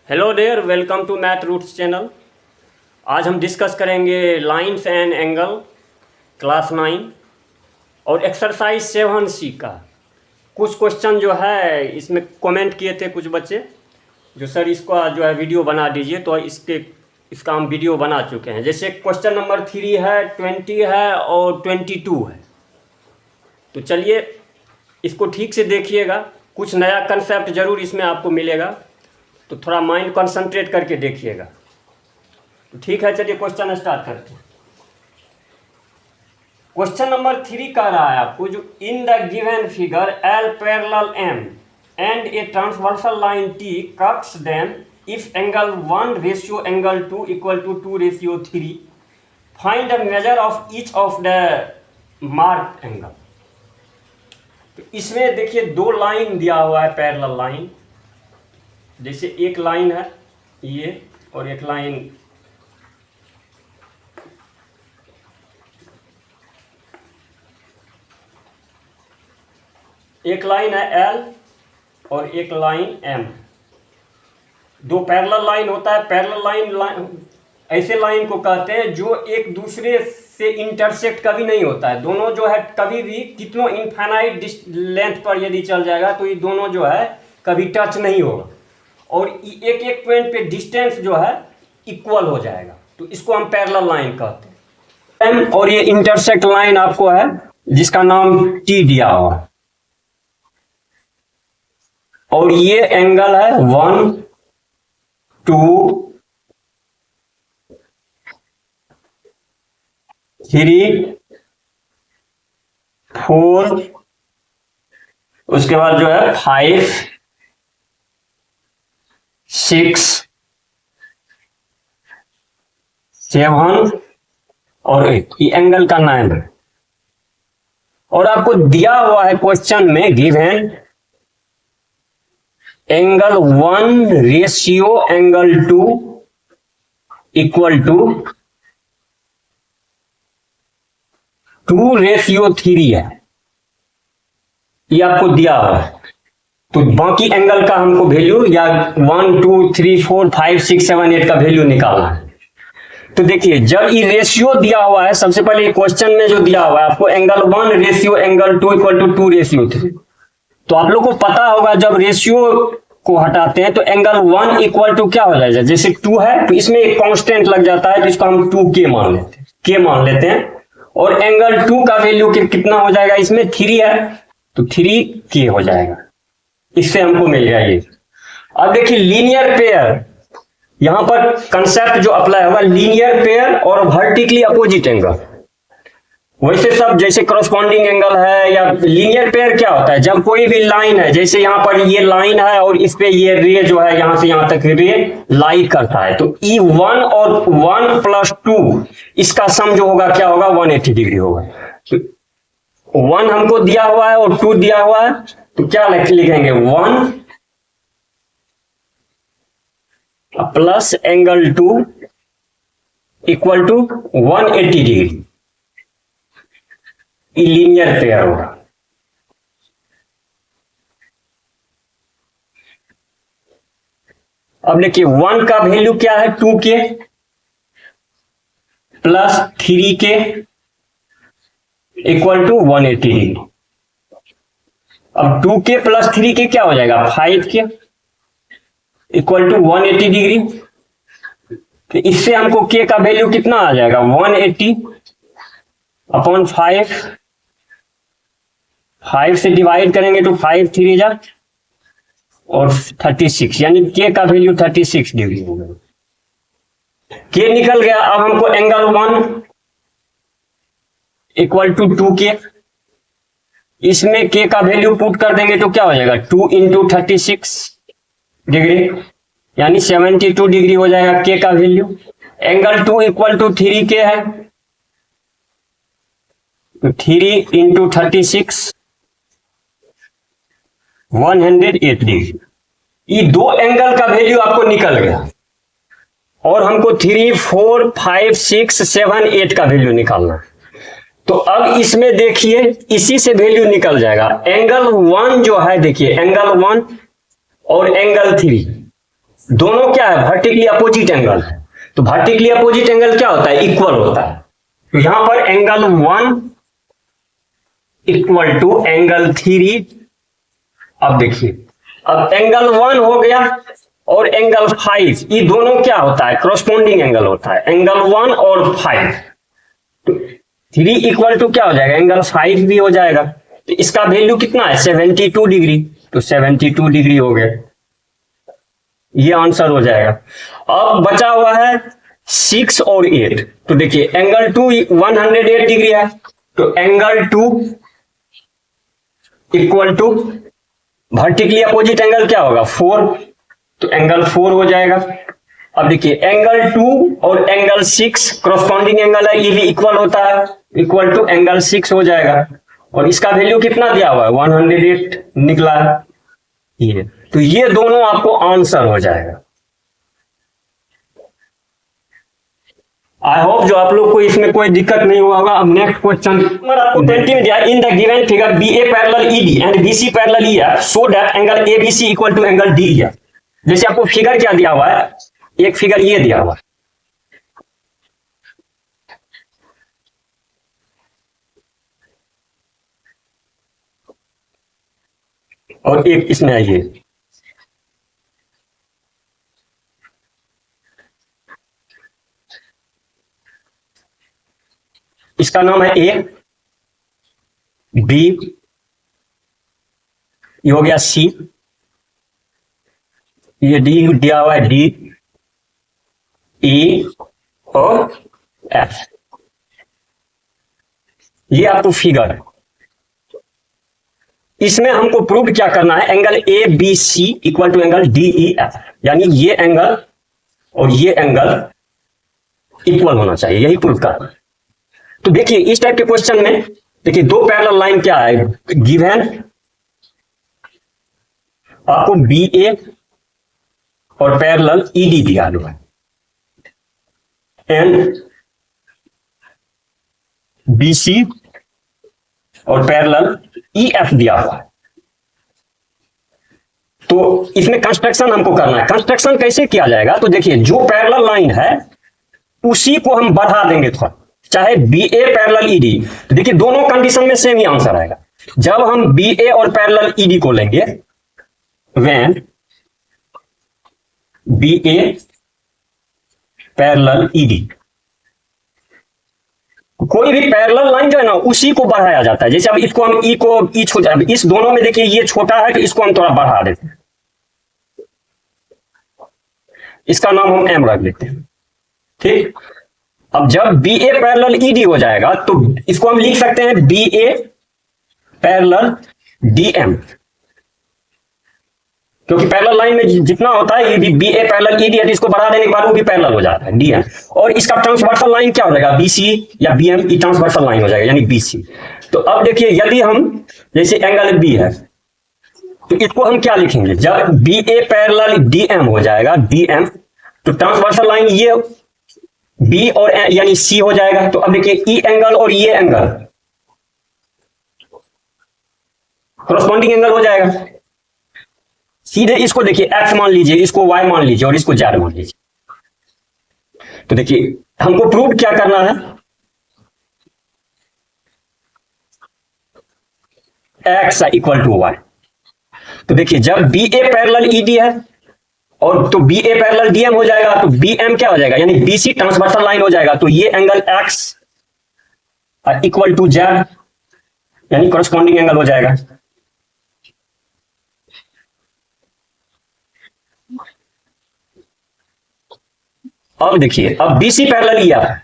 Hello there, welcome to Math Roots channel. आज हम discuss करेंगे लाइन्स एंड एंगल क्लास 9 और एक्सरसाइज 7C का कुछ क्वेश्चन जो है इसमें कमेंट किए थे कुछ बच्चे जो सर इसका जो है वीडियो बना दीजिए, तो इसका हम वीडियो बना चुके हैं। जैसे क्वेश्चन नंबर 3 है, 20 है और 22 है। तो चलिए इसको ठीक से देखिएगा, कुछ नया कंसेप्ट ज़रूर इसमें आपको मिलेगा, तो थोड़ा माइंड कंसंट्रेट करके देखिएगा। तो ठीक है, चलिए क्वेश्चन स्टार्ट करते हैं। क्वेश्चन नंबर 3 कह रहा है आपको, जो in the given figure L parallel M and a transversal line T cuts them if angle 1 ratio angle 2 equal to 2 ratio 3, find the measure of each of the mark angle. तो इसमें देखिए दो line दिया हुआ है, parallel line. जैसे एक line है ये और एक लाइन है L और एक लाइन M। दो पैरेलल लाइन होता है। पैरेलल लाइन ऐसे लाइन को कहते हैं जो एक दूसरे से इंटरसेक्ट कभी नहीं होता है। दोनों जो है कभी भी कितनों इनफाइनाइट लेंथ पर यदि चल जाएगा तो ये दोनों जो है कभी टच नहीं होगा और एक एक पॉइंट पे डिस्टेंस जो है इक्वल हो जाएगा। तो इसको हम पैरेलल लाइन कहते हैं। M और ये इंटरसेक्ट लाइन आपको है जिसका नाम T दिया हुआ है, और ये एंगल है 1, 2, 3, 4, उसके बाद जो है 5, 6, 7 और 8। ये एंगल का नाम है। और आपको दिया हुआ है क्वेश्चन में given angle 1 ratio angle 2 equal to 2 ratio 3 है। ये आपको दिया हुआ है। तो बाकी एंगल का हमको वैल्यू या 1, 2, 3, 4, 5, 6, 7, 8 का वैल्यू निकालना है। तो देखिए जब ये रेशियो दिया हुआ है, सबसे पहले क्वेश्चन में जो दिया हुआ है आपको angle 1 ratio angle 2 equal to 2 ratio 3, तो आप लोग को पता होगा जब रेशियो को हटाते हैं तो एंगल 1 इक्वल टू क्या हो जाएगा। जैसे 2 है तो इसमें एक कांस्टेंट लग जाता है जिसको हम 2K मान लेते हैं और एंगल 2 का वैल्यू कितना हो जाएगा, इसमें 3 है तो 3K हो जाएगा। इससे हमको मिल गया ये। अब देखिए लीनियर पेयर, यहां पर कंसेप्ट जो अप्लाई होगा लीनियर पेयर और वर्टिकली अपोजिट एंगल। वैसे सब जैसे करस्पॉन्डिंग एंगल है या लीनियर पेयर क्या होता है, जब कोई भी लाइन है, जैसे यहां पर ये लाइन है और इस पे ये रे जो है यहां से यहां तक रे लाई करता है, तो E1 और 1 + 2 इसका सम जो होगा क्या होगा, 180 डिग्री होगा। तो 1 हमको दिया हुआ है और 2 दिया हुआ है, तो क्या लिखेंगे 1 plus angle 2 equal to 180 degree. Linear pair होगा। अब देखिए 1 का वैल्यू क्या है, 2K plus 3K equal to 180 degree. अब 2K प्लस 3K क्या हो जाएगा, 5K इक्वल टू 180 डिग्री। तो इससे हमको K का वैल्यू कितना आ जाएगा, 180 अपॉन 5 से डिवाइड करेंगे तो 5 3 जा और 36, यानी K का वैल्यू 36 डिग्री होगा। K निकल गया। अब हमको एंगल 1 इक्वल टू 2K, इसमें K का वैल्यू पुट कर देंगे तो क्या हो जाएगा, 2 × 36 डिग्री, यानी 72 डिग्री हो जाएगा K का value. Angle 2 equal to 3K है, तो 3 × 36 108 डिग्री। ये दो एंगल का वैल्यू आपको निकल गया और हमको 3, 4, 5, 6, 7, 8 का वैल्यू निकालना है। तो अब इसमें देखिए इसी से वैल्यू निकल जाएगा। एंगल 1 जो है, देखिए एंगल 1 और एंगल 3 दोनों क्या है, वर्टिकली अपोजिट एंगल है। तो वर्टिकली अपोजिट एंगल क्या होता है, इक्वल होता है। तो यहां पर एंगल 1 इक्वल टू एंगल 3। अब देखिए, अब एंगल 1 हो गया और एंगल 5, ये दोनों क्या होता है, करस्पॉन्डिंग एंगल होता है, एंगल 1 और 5। तो 3 इक्वल टू क्या हो जाएगा, एंगल 5 भी हो जाएगा। तो इसका वैल्यू कितना है, 72 डिग्री। तो 72 डिग्री हो गया, ये आंसर हो जाएगा। अब बचा हुआ है 6 और 8। तो देखिए एंगल 2 108 डिग्री है, तो angle 2 equal to vertically opposite angle क्या होगा, 4। तो एंगल 4 हो जाएगा। अब देखिए एंगल 2 और एंगल 6 करस्पॉन्डिंग एंगल है, ये भी इक्वल होता है, इक्वल टू एंगल 6 हो जाएगा। और इसका वैल्यू कितना दिया हुआ है, 108 निकला है ये। तो ये दोनों आपको आंसर हो जाएगा। आई होप जो आप लोग को इसमें कोई दिक्कत नहीं हुआ होगा। अब नेक्स्ट क्वेश्चन आपको 20 में दिया, in the given figure B A parallel ED and B C parallel EF so that angle A B C equal to angle D है। जैसे आपको फिगर क्या दिया हुआ है, एक फिगर ये दिया हुआ है, और एक इसमें है ये। इसका नाम है ए, बी, ये हो गया सी, ये डी दिया हुआ है, डी, ई और एफ। ये आपको फिगर है। इसमें हमको प्रूव क्या करना है, angle A B C equal to angle D E F, यानी ये एंगल और ये एंगल इक्वल होना चाहिए, यही प्रूव करना है। तो देखिए इस टाइप के क्वेश्चन में देखिए दो पैरेलल लाइन क्या है गिवन, आपको बी ए और पैरेलल ईडी दिया हुआ है, एंड बी सी और पैरेलल ई एफ दिया हुआ है। तो इसमें कंस्ट्रक्शन हमको करना है। कंस्ट्रक्शन कैसे किया जाएगा, तो देखिए जो पैरेलल लाइन है उसी को हम बढ़ा देंगे थोड़ा, चाहे बी ए पैरेलल ईडी। तो देखिए दोनों कंडीशन में सेम ही आंसर आएगा। जब हम बी ए और पैरेलल ईडी को लेंगे, when B A parallel ED, कोई भी पैरेलल लाइन जो है ना उसी को बढ़ाया जाता है। जैसे अब इसको हम ई को ई छोटा, इस दोनों में देखिए ये छोटा है तो इसको हम थोड़ा बढ़ा देते हैं, इसका नाम हम एम रख देते हैं, ठीक। अब जब बी ए पैरेलल ईडी हो जाएगा तो इसको हम लिख सकते हैं B A parallel D M, क्योंकि पैरेलल लाइन में जितना होता है ये भी बी ए पैरेलल ईडी है, इसको बढ़ा देने के बाद वो भी पैरेलल हो जाता है डीएम। और इसका ट्रांसवर्सल लाइन क्या हो जाएगा, बीसी या बीएम, ई ट्रांसवर्सल लाइन हो जाएगा यानी बीसी। तो अब देखिए यदि हम जैसे एंगल बी है तो इसको हम क्या लिखेंगे, जब बी ए पैरेलल डीएम हो जाएगा डीएम, तो ट्रांसवर्सल लाइन ये बी और यानी सी हो जाएगा। तो अब देखिए ई एंगल और ये एंगल कॉरस्पॉन्डिंग एंगल हो जाएगा। सीधे इसको देखिए एक्स मान लीजिए, इसको वाई मान लीजिए और इसको जेड मान लीजिए। तो देखिए हमको प्रूव क्या करना है, एक्स इक्वल टू वाई। तो देखिए जब बी ए पैरेलल ईडी है और तो बी ए पैरेलल डीएम हो जाएगा, तो बी एम क्या हो जाएगा यानी बीसी ट्रांसवर्सल लाइन हो जाएगा। तो ये angle X equal to Z यानी कॉरस्पॉन्डिंग एंगल हो जाएगा। अब देखिए अब BC parallel E F,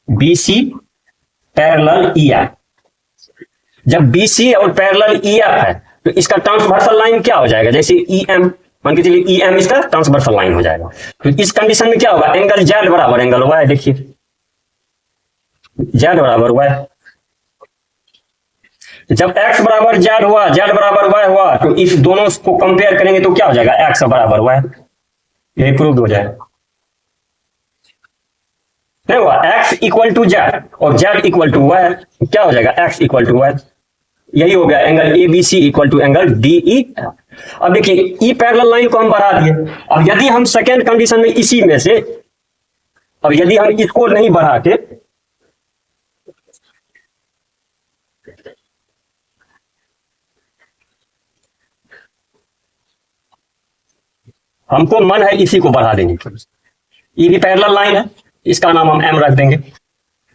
BC parallel E F, जब बीसी और पैरेलल ई एफ है तो इसका ट्रांसवर्सल लाइन क्या हो जाएगा, जैसे ई एम मान के चलिए, ई एम इसका ट्रांसवर्सल लाइन हो जाएगा। तो इस कंडीशन में क्या होगा, एंगल जेड बराबर एंगल वाई, देखिए जेड बराबर वाई। जब एक्स बराबर जेड हुआ, जेड बराबर वाई हुआ, तो इस दोनों को कंपेयर करेंगे तो क्या हो जाएगा, एक्स बराबर वाई, यही प्रूव हो जाएगा। नहीं हुआ, एक्स इक्वल टू जेड और जेड इक्वल टू वाई, क्या हो जाएगा, एक्स इक्वल टू वाई, यही हो गया angle A B C equal to angle D E. अब देखिए ई पैरेलल लाइन को हम बढ़ा दिए। अब यदि हम सेकेंड कंडीशन में इसी में से, अब यदि हम इसको नहीं बढ़ा के हमको मन है इसी को बढ़ा देंगे, ये भी पैरेलल लाइन है, इसका नाम हम एम रख देंगे।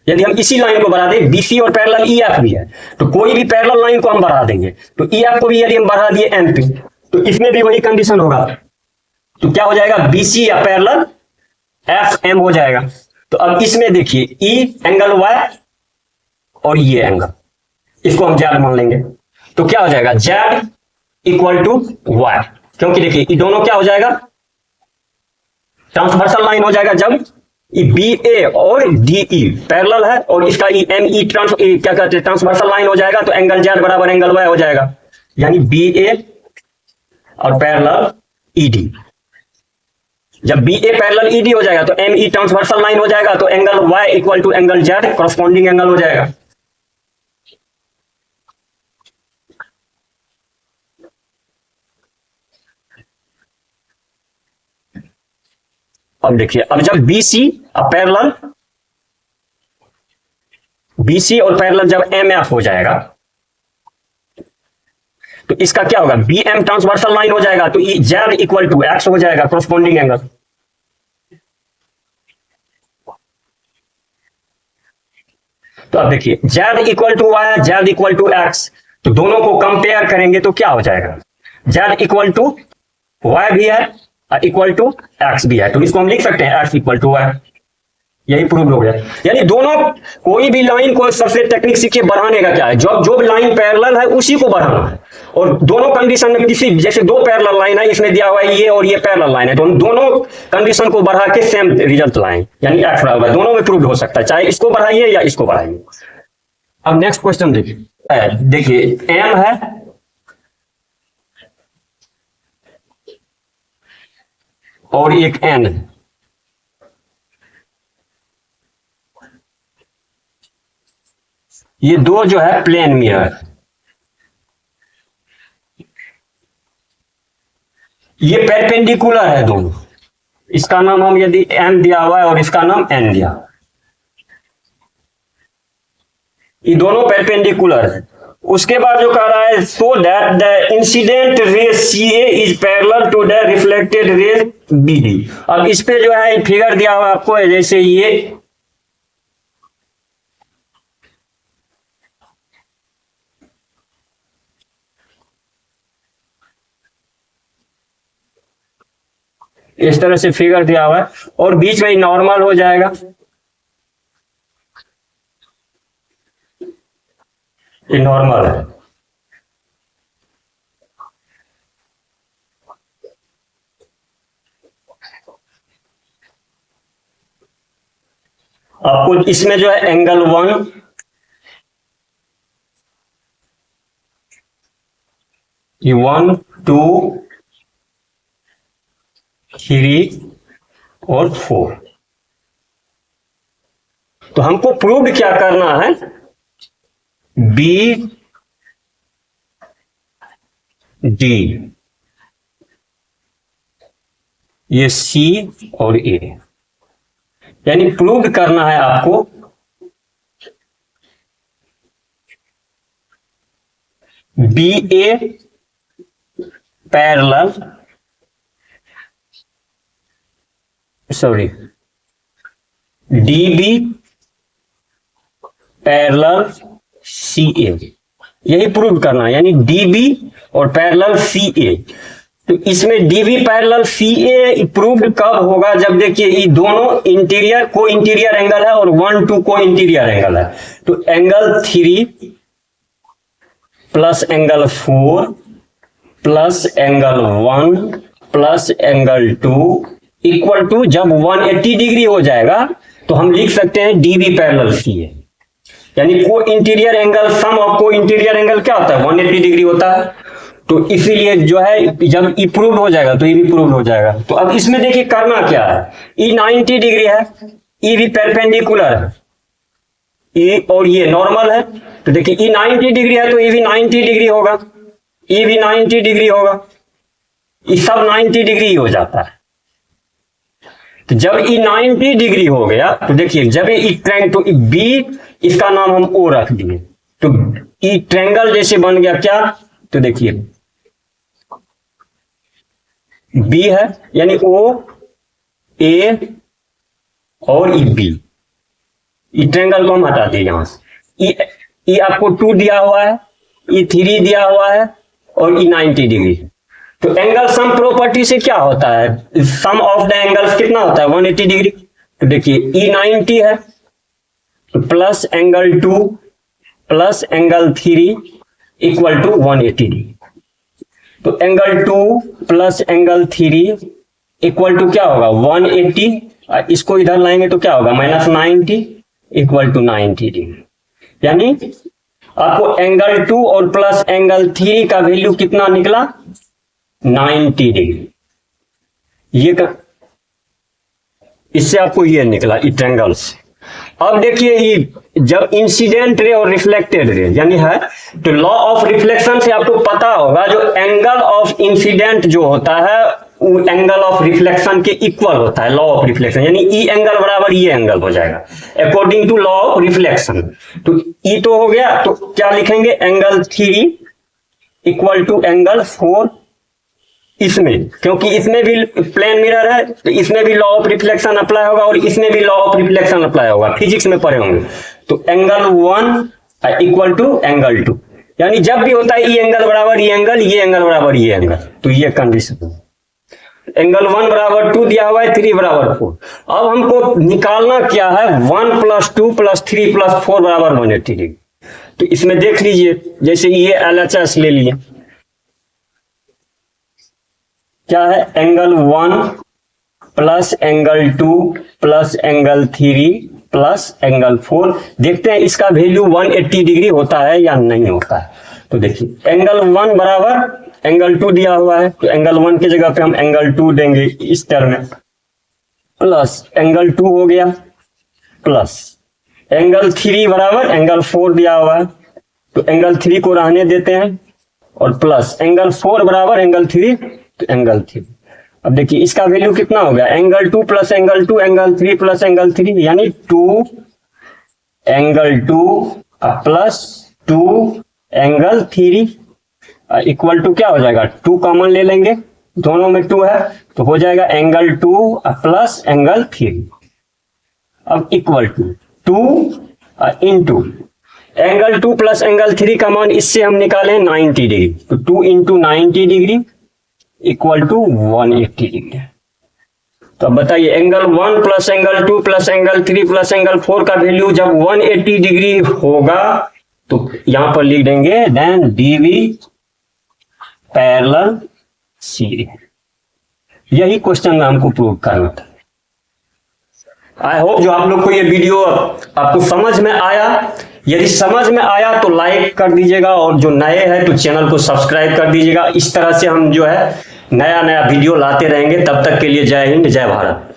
यदि हम इसी लाइन को बढ़ा दें, बीसी और पैरेलल ई एफ भी है, तो कोई भी पैरेलल लाइन को हम बढ़ा देंगे, तो ई एफ को भी यदि हम बढ़ा दिए एम पे, तो इसमें भी वही कंडीशन होगा। तो क्या हो जाएगा, बीसी या पैरेलल एफ एम हो जाएगा। तो अब इसमें देखिए ई एंगल वाई और ये एंगल, इसको हम जेड मान लेंगे, तो क्या हो जाएगा जेड इक्वल टू वाई, क्योंकि देखिए ये दोनों क्या हो जाएगा, ट्रांसवर्सल लाइन हो जाएगा जब बी ए और डी ई पैरेलल है, और इसका ई एम ई क्या कहते हैं ट्रांसवर्सल लाइन हो जाएगा, तो एंगल जेड बराबर एंगल वाई हो जाएगा, यानी बी ए और पैरेलल ई डी। जब B A parallel E D हो जाएगा तो एम ई ट्रांसवर्सल लाइन हो जाएगा, तो angle Y equal to angle Z corresponding angle हो जाएगा। अब देखिए, अब जब बीसी पैरेलल बीसी और पैरेलल जब एम एफ हो जाएगा, तो इसका क्या होगा, बी एम ट्रांसवर्सल लाइन हो जाएगा, तो जेड इक्वल टू एक्स हो जाएगा कॉरस्पॉन्डिंग एंगल। तो अब देखिए Z equal to Y, Z equal to X, तो दोनों को कंपेयर करेंगे तो क्या हो जाएगा, जेड इक्वल टू वाई भी है इक्वल टू एक्स भी है, तो इसको हम लिख सकते हैं एक्स इक्वल टू वाई, यही प्रूव हो गया। यानी दोनों, कोई भी लाइन को सबसे टेक्निक सीखिए, बढ़ाने का क्या है, जो लाइन पैरेलल है उसी को बढ़ाना है, और दोनों कंडीशन में किसी, जैसे दो पैरेलल लाइन है, इसमें दिया हुआ है ये और ये पैरेलल लाइन है, तो दोनों कंडीशन को बढ़ा के सेम रिजल्ट लाएं, यानी एक्स बराबर, दोनों में प्रूव हो सकता है, चाहे इसको बढ़ाइए या इसको बढ़ाइए। अब नेक्स्ट क्वेश्चन देखिए एम है और एक एन है, ये दो जो है प्लेन में है, ये परपेंडिकुलर है दोनों, इसका नाम हम यदि एम दिया हुआ है और इसका नाम एन दिया, ये दोनों परपेंडिकुलर है। उसके बाद जो कह रहा है, so that the incident ray C A is parallel to the reflected ray B D. अब इस पे जो है फिगर दिया हुआ आपको, जैसे ये इस तरह से फिगर दिया हुआ है, और बीच में नॉर्मल हो जाएगा, ये नॉर्मल है। आपको इसमें जो है एंगल 1, 1, 2, 3 और 4, तो हमको प्रूव क्या करना है, बी डी, ये सी और ए, यानी प्रूव करना है आपको B A parallel, sorry D B parallel C A, यही प्रूव करना है, यानी डी बी और पैरेलल सी ए। तो इसमें D B parallel C A prove कब होगा, जब देखिए ये दोनों इंटीरियर को इंटीरियर एंगल है और 1, 2 को इंटीरियर एंगल है, तो angle 3 plus angle 4 plus angle 1 plus angle 2 equal to, जब 180 डिग्री हो जाएगा तो हम लिख सकते हैं डी बी पैरेलल सी ए, यानी को इंटीरियर एंगल, सम ऑफ को इंटीरियर एंगल क्या होता है 180 डिग्री होता है, तो इसीलिए जो है जब ई प्रूव हो जाएगा तो ये भी प्रूव हो जाएगा। तो अब इसमें देखिए करना क्या है, ई 90 डिग्री है, ई भी परपेंडिकुलर है, ई और ये नॉर्मल है, तो देखिए ई 90 डिग्री है तो ई भी 90 डिग्री होगा, ई भी 90 डिग्री होगा, ये सब 90 डिग्री हो जाता है। तो जब ये 90 डिग्री हो गया तो देखिए, जब ये ट्रैंगल, तो बी, इसका नाम हम ओ रख दिए, तो ये ट्रैंगल जैसे बन गया क्या, तो देखिए बी है, यानी ओ ए और ई बी, ये ट्रैंगल को हम हटा दिए यहां से। ये आपको 2 दिया हुआ है, ये 3 दिया हुआ है और ये 90 डिग्री है। तो एंगल सम प्रॉपर्टी से क्या होता है, सम ऑफ द एंगल्स कितना होता है, 180 डिग्री। तो देखिए ई 90 है, तो plus angle 2 plus angle 3 equal to 180 degree. तो angle 2 plus angle 3 equal to क्या होगा, 180। इसको इधर लाएंगे तो क्या होगा, माइनस 90 इक्वल टू 90 डिग्री। यानी आपको एंगल 2 और प्लस एंगल 3 का वैल्यू कितना निकला, 90 डिग्री। ये इससे आपको ये निकला ई ट्रायंगल से। अब देखिए ये जब इंसिडेंट रे और रिफ्लेक्टेड रे यानी है, तो लॉ ऑफ रिफ्लेक्शन से आपको पता होगा जो एंगल ऑफ इंसिडेंट जो होता है वो एंगल ऑफ रिफ्लेक्शन के इक्वल होता है, लॉ ऑफ रिफ्लेक्शन, यानी ई एंगल बराबर ये एंगल हो जाएगा according to law of reflection. तो ई तो हो गया, तो क्या लिखेंगे, एंगल 3 इक्वल टू एंगल 4 इसमें, क्योंकि इसमें भी प्लेन मिरर है तो इसमें भी लॉ ऑफ रिफ्लेक्शन अप्लाई होगा और इसमें भी लॉ ऑफ रिफ्लेक्शन अप्लाई होगा, फिजिक्स में पढ़े होंगे। तो एंगल 1 इक्वल टू एंगल 2, यानी जब भी होता है ये एंगल बराबर ये एंगल, ये एंगल बराबर ये एंगल, तो ये कंडीशन। एंगल 1 बराबर 2 दिया हुआ है, 3 बराबर 4। अब हमको निकालना क्या है, 1 प्लस 2 प्लस 3 प्लस 4 बराबर 180 डिग्री। तो इसमें देख लीजिए, जैसे ये LHS ले लिए, क्या है, angle 1 plus angle 2 plus angle 3 plus angle 4। देखते हैं इसका वैल्यू 180 डिग्री होता है या नहीं होता है। तो देखिए एंगल 1 बराबर एंगल 2 दिया हुआ है, तो एंगल 1 की जगह पे हम एंगल 2 देंगे इस टर्म में, प्लस एंगल 2 हो गया, प्लस एंगल 3 बराबर एंगल 4 दिया हुआ है, तो एंगल 3 को रहने देते हैं, और प्लस एंगल 4 बराबर एंगल 3, तो एंगल 3। अब देखिए इसका वैल्यू कितना हो गया, angle 2 plus angle 2 angle 3 plus angle 3, यानी 2 angle 2 plus 2 angle 3 equal to क्या हो जाएगा, 2 कॉमन ले लेंगे, दोनों में 2 है, तो हो जाएगा एंगल 2 प्लस एंगल 3। अब equal to 2 into angle 2 plus angle 3 का मान इससे हम निकालें 90 डिग्री, तो 2 into 90 degree equal to 180 degree. तो अब बताइए angle 1 plus angle 2 plus angle 3 plus angle 4 का वैल्यू जब 180 डिग्री होगा तो यहां पर लिख देंगे देन DV पैरेलल CD। यही क्वेश्चन में हमको प्रूव करना था। आई होप जो आप लोग को ये वीडियो आपको समझ में आया। यदि समझ में आया तो लाइक कर दीजिएगा, और जो नए हैं तो चैनल को सब्सक्राइब कर दीजिएगा। इस तरह से हम जो है नया नया वीडियो लाते रहेंगे। तब तक के लिए जय हिंद, जय भारत।